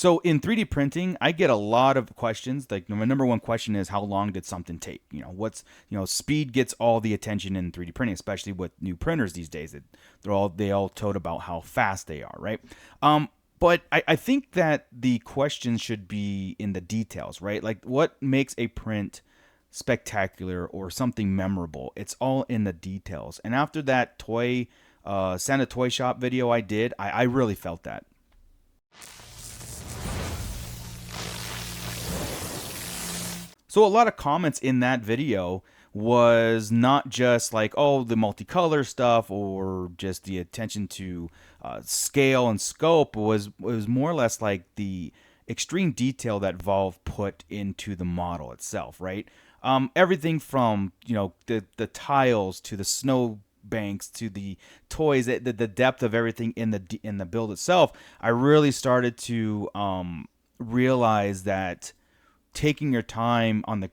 So in 3D printing, I get a lot of questions. Like my number one question is, how long did something take? Speed gets all the attention in 3D printing, especially with new printers these days. They all tote about how fast they are, right? But I think that the question should be in the details, right? Like what makes a print spectacular or something memorable? It's all in the details. And after that Santa Toy Shop video I did, I really felt that. So a lot of comments in that video was not just like, oh, the multicolor stuff or just the attention to scale and scope. Was more or less like the extreme detail that Valve put into the model itself, right? Everything from the tiles to the snow banks to the toys, the depth of everything in the build itself. I really started to realize that taking your time on the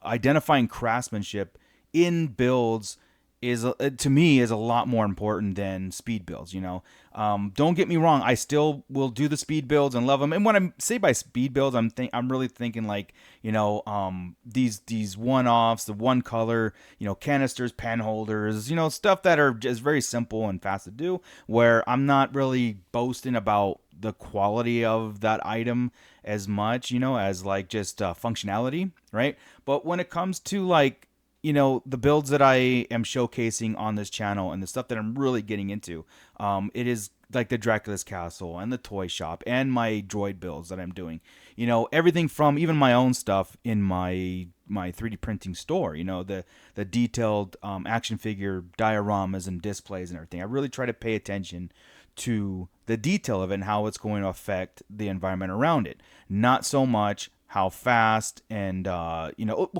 identifying craftsmanship in builds is to me is a lot more important than speed builds. Don't get me wrong, I still will do the speed builds and love them. And when I say by speed builds, I'm really thinking like these one offs, the one color, canisters, pen holders, stuff that are just very simple and fast to do. Where I'm not really boasting about the quality of that item as much, as like just functionality, right? But when it comes to like the builds that I am showcasing on this channel and the stuff that I'm really getting into, it is like the Dracula's Castle and the toy shop and my droid builds that I'm doing. Everything from even my own stuff in my 3D printing store. The detailed action figure dioramas and displays and everything. I really try to pay attention to the detail of it and how it's going to affect the environment around it. Not so much how fast and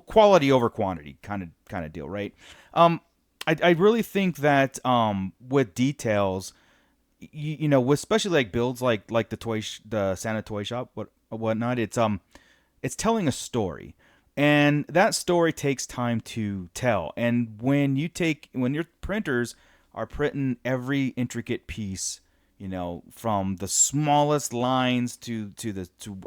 quality over quantity kind of deal, right? I really think that with details, especially like builds like the Santa Toy Shop, whatnot, it's telling a story, and that story takes time to tell. And when your printers are printing every intricate piece, from the smallest lines to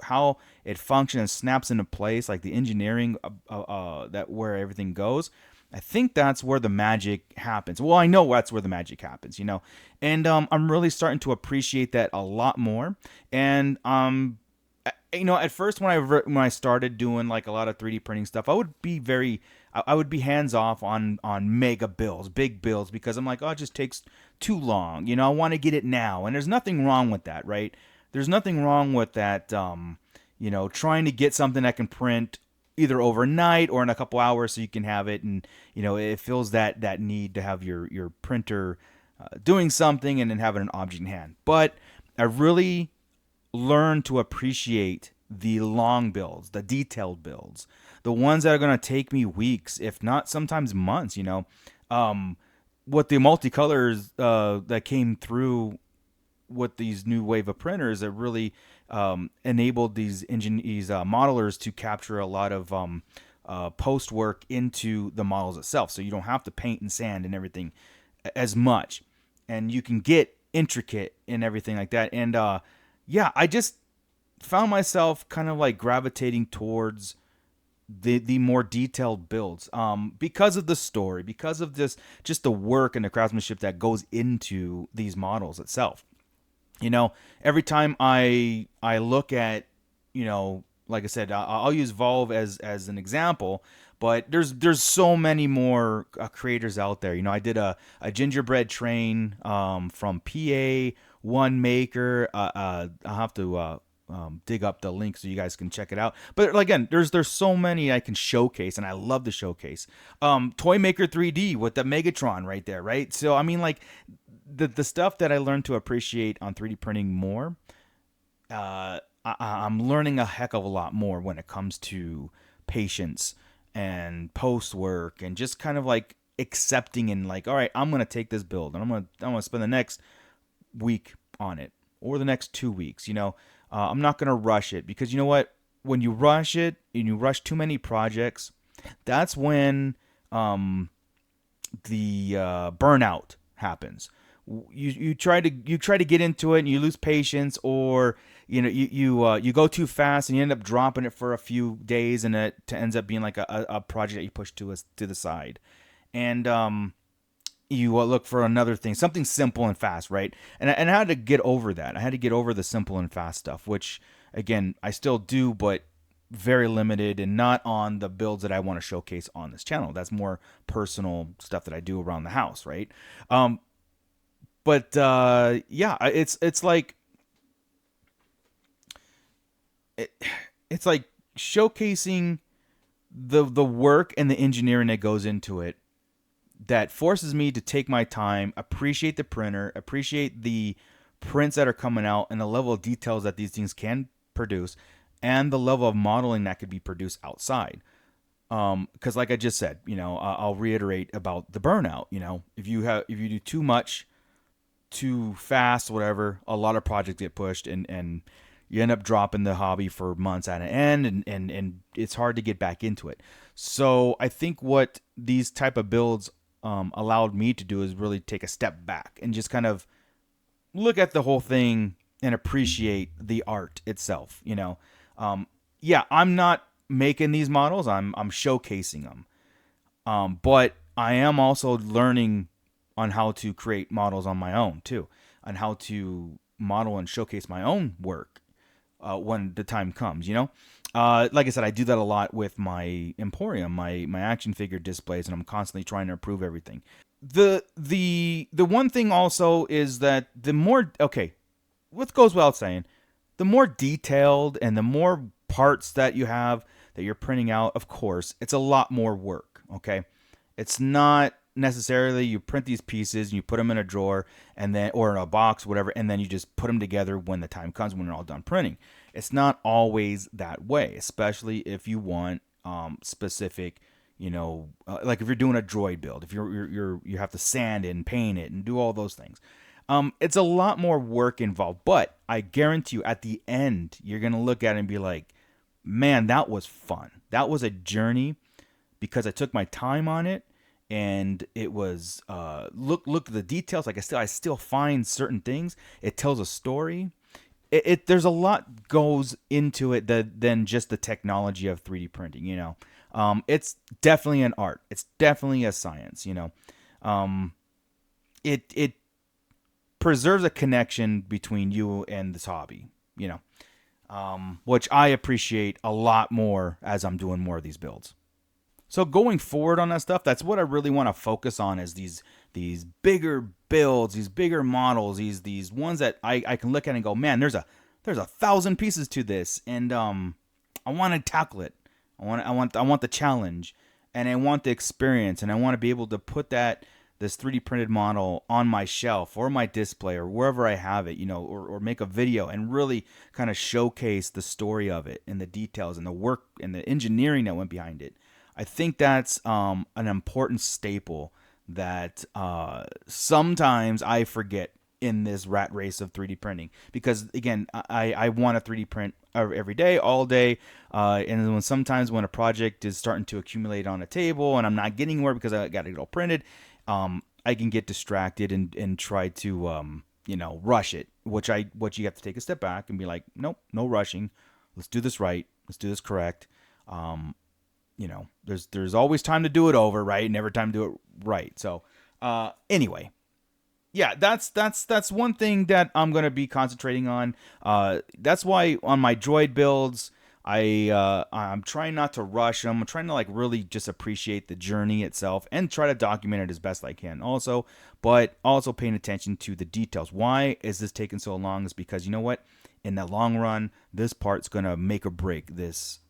how it functions and snaps into place, like the engineering that where everything goes. I think that's where the magic happens. Well, I know that's where the magic happens, and I'm really starting to appreciate that a lot more. And at first when I started doing like a lot of 3D printing stuff, I would be hands off on mega builds, big builds, because I'm like, oh, it just takes too long. I want to get it now, and there's nothing wrong with that, right? There's nothing wrong with that. Trying to get something that can print either overnight or in a couple hours so you can have it, and it fills that need to have your printer doing something and then having an object in hand. But I really learn to appreciate the long builds, the detailed builds, the ones that are going to take me weeks, if not sometimes months. What the multicolors that came through with these new wave of printers that really enabled these modelers to capture a lot of post work into the models itself, so you don't have to paint and sand and everything as much, and you can get intricate and everything like that. And yeah, I just found myself kind of like gravitating towards the more detailed builds, because of the story, because of this just the work and the craftsmanship that goes into these models itself. Every time I look at, like I said, I'll use Valve as an example, but there's so many more creators out there. I did a gingerbread train from PA One Maker. I'll have to dig up the link so you guys can check it out. But again, there's so many I can showcase, and I love to showcase. Toy Maker 3D with the Megatron right there, right? So I mean, like the stuff that I learned to appreciate on 3D printing more. I'm learning a heck of a lot more when it comes to patience and post work and just kind of like accepting and like, all right, I'm gonna take this build and I'm gonna spend the next week on it or the next 2 weeks. I'm not gonna rush it, because you know what? When you rush it and you rush too many projects, that's when the burnout happens. You try to get into it and you lose patience, or you go too fast and you end up dropping it for a few days, and it ends up being like a project that you push to the side. And you look for another thing, something simple and fast, right? And I had to get over that. I had to get over the simple and fast stuff, which again I still do, but very limited and not on the builds that I want to showcase on this channel. That's more personal stuff that I do around the house, right? But yeah, it's like it, it's like showcasing the work and the engineering that goes into it, that forces me to take my time, appreciate the printer, appreciate the prints that are coming out, and the level of details that these things can produce, and the level of modeling that could be produced outside. Because like I just said, I'll reiterate about the burnout. If you do too much, too fast, whatever, a lot of projects get pushed, and you end up dropping the hobby for months at an end, and it's hard to get back into it. So I think what these type of builds allowed me to do is really take a step back and just kind of look at the whole thing and appreciate the art itself. Yeah, I'm not making these models; I'm showcasing them. But I am also learning on how to create models on my own too, on how to model and showcase my own work when the time comes. Like I said, I do that a lot with my Emporium, my action figure displays, and I'm constantly trying to improve everything. The one thing also is that the more, okay, what goes without saying, the more detailed and the more parts that you have that you're printing out, of course, it's a lot more work. Okay, it's not necessarily you print these pieces and you put them in a drawer and then or in a box, whatever, and then you just put them together when the time comes when they're all done printing. It's not always that way, especially if you want specific. Like if you're doing a droid build, if you have to sand it and paint it and do all those things. It's a lot more work involved, but I guarantee you at the end, you're going to look at it and be like, man, that was fun. That was a journey because I took my time on it, and it was look at the details. Like I still find certain things. It tells a story. There's a lot goes into it than just the technology of 3D printing. It's definitely an art. It's definitely a science. It preserves a connection between you and this hobby. Which I appreciate a lot more as I'm doing more of these builds. So going forward on that stuff, that's what I really want to focus on, is these bigger builds, these bigger models, these ones that I can look at and go, man, there's a thousand pieces to this, and I want to tackle it. I want the challenge, and I want the experience, and I want to be able to put this 3D printed model on my shelf or my display or wherever I have it, or make a video and really kind of showcase the story of it and the details and the work and the engineering that went behind it. I think that's an important staple that sometimes I forget in this rat race of 3D printing, because again, I want to 3D print every day, all day, and when a project is starting to accumulate on a table and I'm not getting anywhere because I got it all printed, I can get distracted and try to rush it, which you have to take a step back and be like, nope, no rushing. Let's do this right. Let's do this correct. There's always time to do it over, right? Never time to do it right. So, anyway, yeah, that's one thing that I'm gonna be concentrating on. That's why on my droid builds, I'm trying not to rush. I'm trying to like really just appreciate the journey itself and try to document it as best I can. Also, but also paying attention to the details. Why is this taking so long? Is because you know what? In the long run, this part's gonna make or break this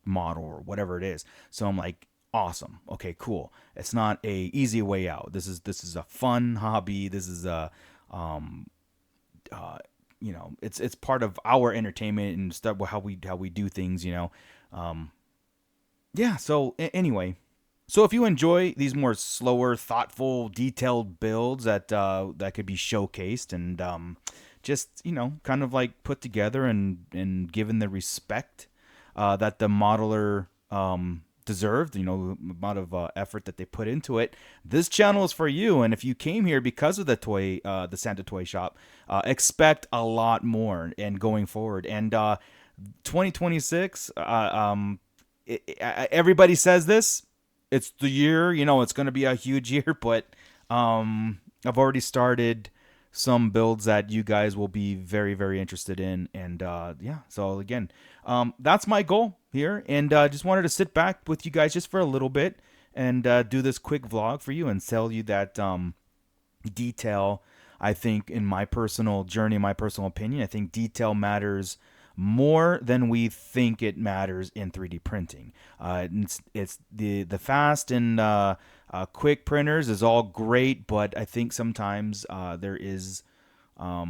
model or whatever it is. So I'm like, awesome. Okay, cool. It's not a easy way out. This is a fun hobby. This is a it's part of our entertainment and stuff, how we do things. Yeah. So anyway, so if you enjoy these more slower, thoughtful, detailed builds that could be showcased and just kind of like put together and given the respect that the modeler deserved, the amount of effort that they put into it. This channel is for you, and if you came here because of the Santa Toy Shop, expect a lot more and going forward. And 2026, everybody says this. It's the year, it's going to be a huge year, but I've already started some builds that you guys will be very, very interested in. And yeah, so again, that's my goal here. And just wanted to sit back with you guys just for a little bit and do this quick vlog for you and tell you that detail. I think in my personal journey, my personal opinion, I think detail matters more than we think it matters in 3D printing. It's the fast and quick printers is all great, but I think sometimes there is a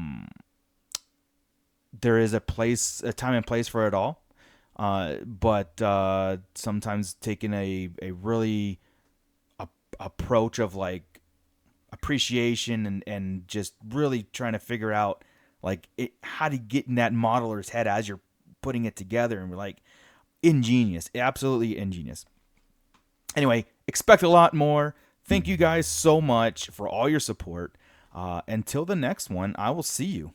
time and place for it all. But sometimes taking a really approach of like appreciation and just really trying to figure out like how to get in that modeler's head as you're putting it together, and we're like ingenious, absolutely ingenious. Anyway, expect a lot more. Thank you guys so much for all your support. Until the next one, I will see you.